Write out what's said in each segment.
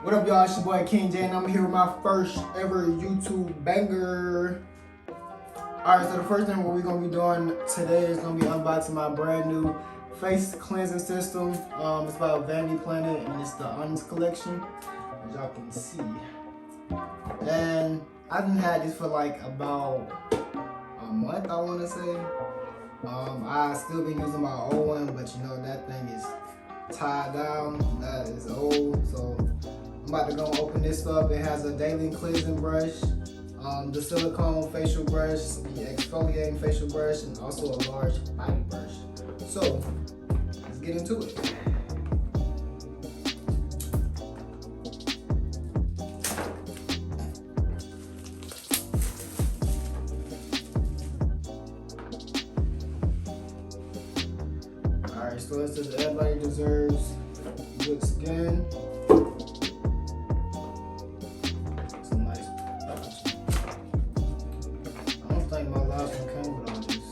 What up, y'all? It's your boy King J, and I'm here with my first ever YouTube banger. Alright, so the first thing what we're gonna be doing today is gonna be unboxing my brand new face cleansing system. It's by Vanity and it's the Honest Collection, as y'all can see. And I've been had this for like about a month, I want to say. I still been using my old one, but you know that thing is tied down. That is old, so I'm about to go open this up. It has a daily cleansing brush, the silicone facial brush, the exfoliating facial brush, and also a large body brush. So let's get into it. Alright, so it says everybody deserves good skin. It's a nice package. I don't think my last one came with all this.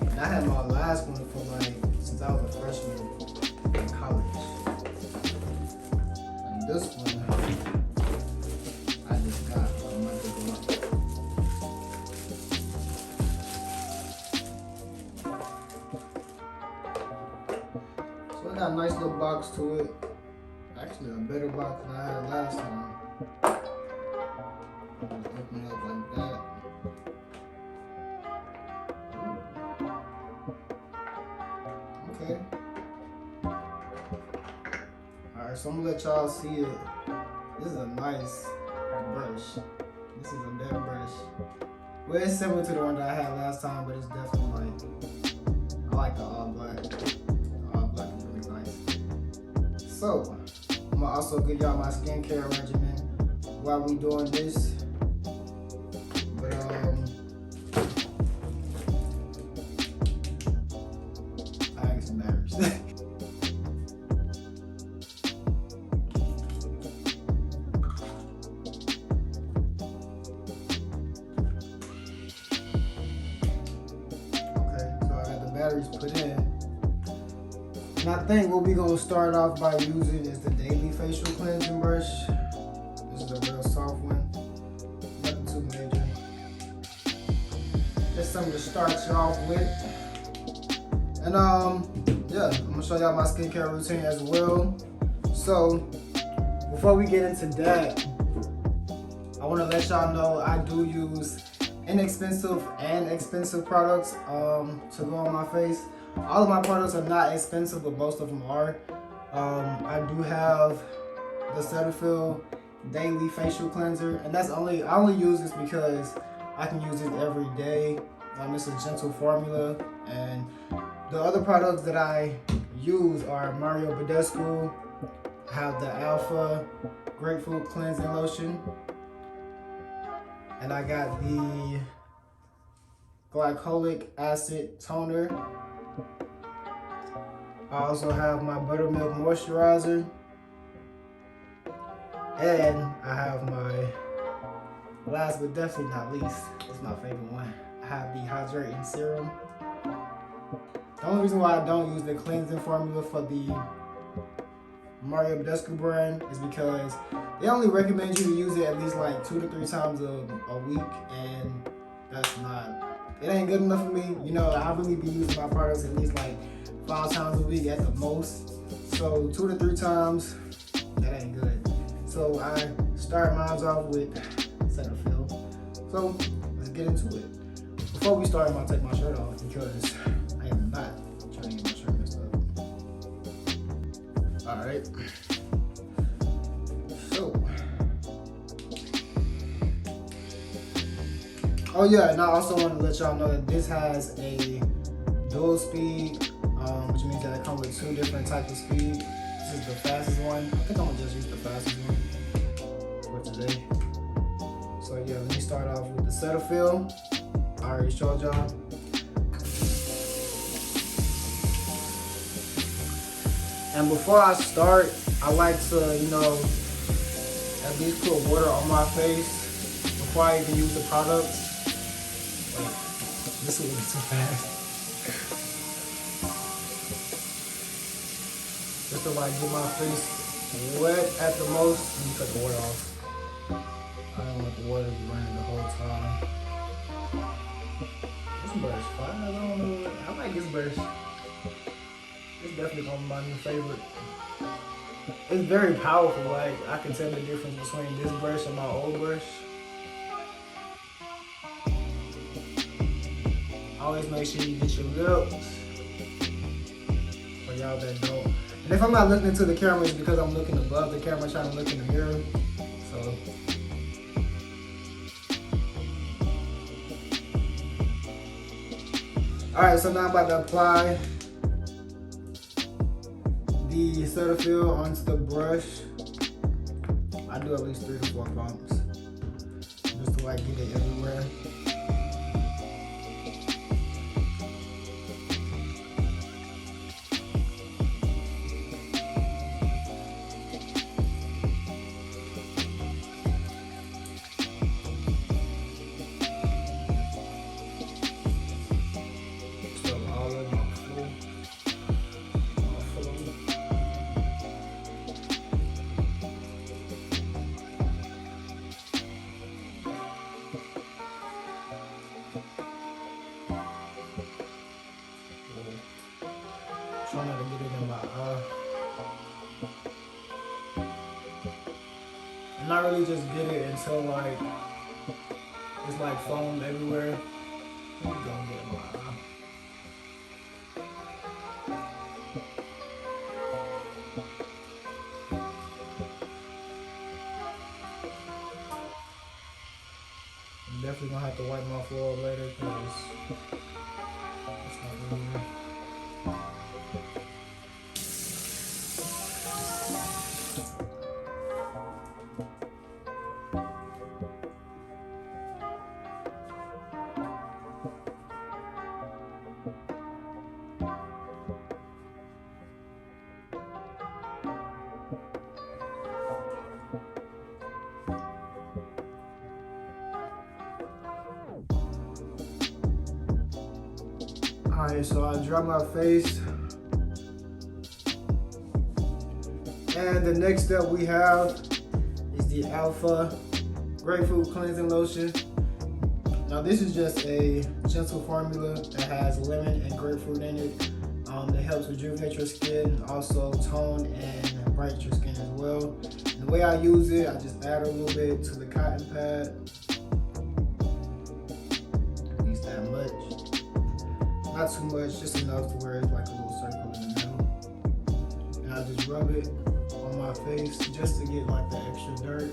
And I had my last one for like since I was a freshman in college. And this one I just got a month ago. So it got a nice little box to it. Actually, a better box than I had last time. Just open it up like that. Okay. Alright, so I'm gonna let y'all see it. This is a nice brush. This is a better brush. Well, it's similar to the one that I had last time, but it's definitely like, I like the all black. All black is really nice. So, I'm gonna also give y'all my skincare regimen while we doing this. But I ain't embarrassed. Batteries put in, and I think what we're gonna start off by using is the daily facial cleansing brush. This is a real soft one, nothing too major. Just something to start you off with. And yeah, I'm gonna show y'all my skincare routine as well. So before we get into that, I want to let y'all know I do use inexpensive and expensive products to go on my face. All of my products are not expensive, but most of them are. I do have the Cetaphil Daily Facial Cleanser, and I only use this because I can use it every day. It's a gentle formula, and the other products that I use are Mario Badescu. I have the Alpha Grapefruit Cleansing Lotion. And I got the glycolic acid toner. I also have my buttermilk moisturizer. And I have my last but definitely not least, it's my favorite one. I have the hydrating serum. The only reason why I don't use the cleansing formula for the Mario Badescu brand is because they only recommend you to use it at least like 2 to 3 times a week, and that's not, it ain't good enough for me. You know, I really be using my products at least like 5 times a week at the most. So 2 to 3 times, that ain't good. So I start mine off with Cetaphil. So let's get into it. Before we start, I'm gonna take my shirt off because I am not trying to get my shirt messed up. All right. So, oh yeah, and I also want to let y'all know that this has a dual speed, which means that it comes with 2 different types of speed. This is the fastest one. I think I'm gonna just use the fastest one for today. So yeah, let me start off with the Cetaphil. I already showed y'all. And before I start, I like to, you know, at least put water on my face before I even use the products. Wait, this is too fast. just to like get my face wet at the most. Let me cut the water off. I don't want the water to be running the whole time. This brush fine. I don't know. I like this brush. It's definitely gonna be my new favorite. It's very powerful. Like I can tell the difference between this brush and my old brush. Always make sure you get your lips. For y'all that don't. And if I'm not looking into the camera, it's because I'm looking above the camera, trying to look in the mirror. So. Alright, so now I'm about to apply the Cetaphil onto the brush. I do at least 3 to 4 pumps. Just to like get it everywhere. Trying not to get it in my eye. And not really just get it until like it's like foam everywhere. Don't get it in my eye. I'm definitely gonna have to wipe my floor later because it's not really. Alright, so I dry my face. And the next step we have is the Alpha Grapefruit Cleansing Lotion. Now this is just a gentle formula that has lemon and grapefruit in it. It helps rejuvenate your skin, also tone and brighten your skin as well. And the way I use it, I just add a little bit to the cotton pad. At least that much. Not too much, just enough to where it's like a little circle in the middle. And I just rub it on my face just to get like the extra dirt,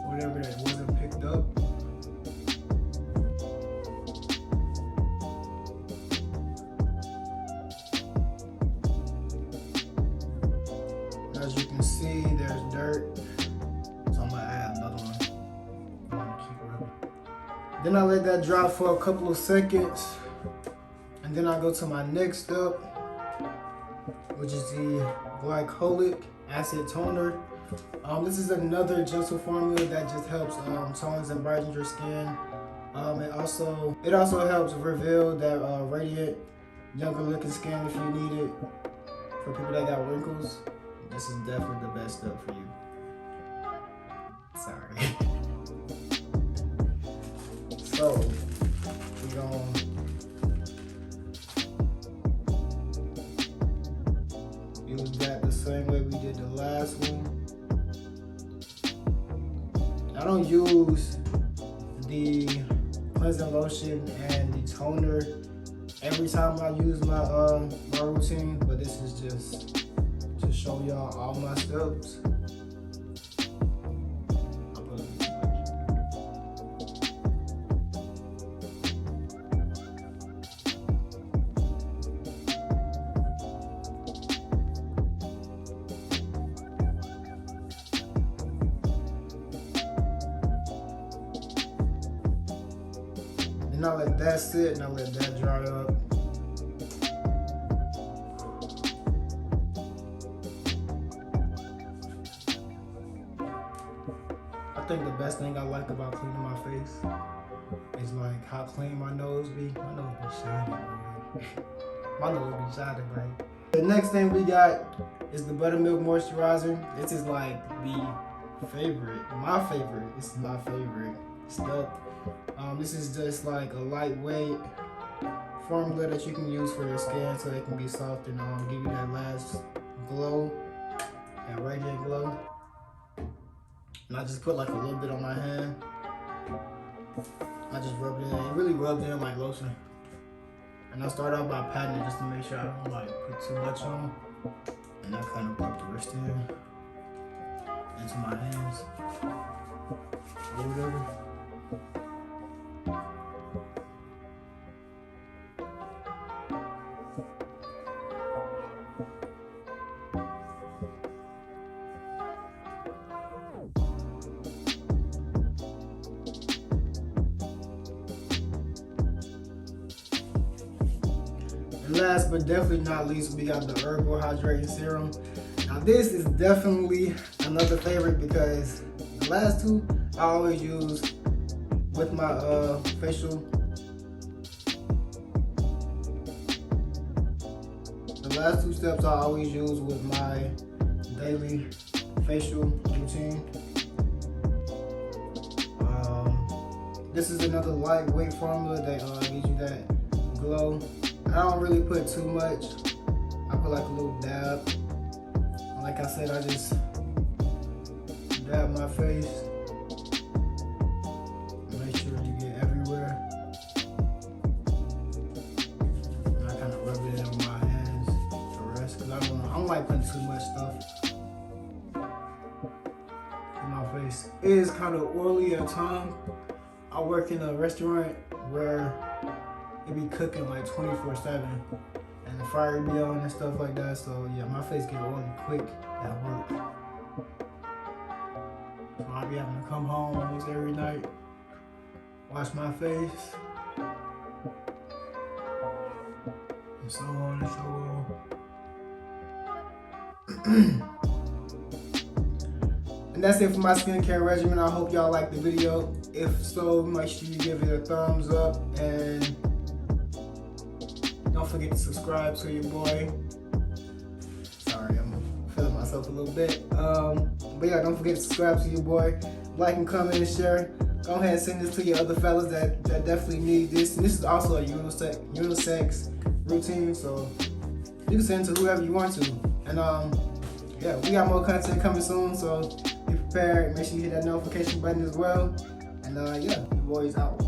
whatever that wasn't picked up. As you can see, there's dirt, so I'm gonna add another one. I'm gonna keep rubbing. Then I let that dry for a couple of seconds, and then I go to my next step, which is the glycolic acid toner. This is another gentle formula that just helps tones and brightens your skin. It also helps reveal that radiant, younger looking skin if you need it. For people that got wrinkles, this is definitely the best step for you. Sorry. So, we're gonna use that the same way we did the last one. I don't use the cleansing lotion and the toner every time I use my my routine, but this is just to show y'all all my steps. And I let that sit and I let that dry up. I think the best thing I like about cleaning my face is like how clean my nose be. My nose be shining, man. My nose be shining, man. The next thing we got is the buttermilk moisturizer. This is like my favorite. This is my favorite stuff. This is just like a lightweight formula that you can use for your skin so it can be soft and give you that last glow, that radiant glow. And I just put like a little bit on my hand. I just rubbed it in. It really rubbed it in like lotion. And I start out by patting it just to make sure I don't like put too much on. And I kind of put the rest into my hands or whatever. And last but definitely not least, we got the Herbal Hydrating Serum. Now this is definitely another favorite because the last two I always use with my facial. The last two steps I always use with my daily facial routine. This is another lightweight formula that gives you that glow. I don't really put too much. I put like a little dab. Like I said, I just dab my face. Make sure you get everywhere. And I kind of rub it in on my hands to rest because I don't like putting too much stuff in my face. It is kind of oily at times. I work in a restaurant where it be cooking like 24/7 and the fire be on and stuff like that, so yeah, my face get oily quick at work. So I'll be having to come home almost every night, wash my face, and so on and so on. And that's it for my skincare regimen. I hope y'all liked the video. If so, make sure you give it a thumbs up and don't forget to subscribe to your boy. Sorry, I'm feeling myself a little bit. But yeah, don't forget to subscribe to your boy. Like and comment and share. Go ahead and send this to your other fellas that definitely need this. And this is also a unisex routine, so you can send it to whoever you want to. And yeah, we got more content coming soon, so be prepared. Make sure you hit that notification button as well. And yeah, the boy's out.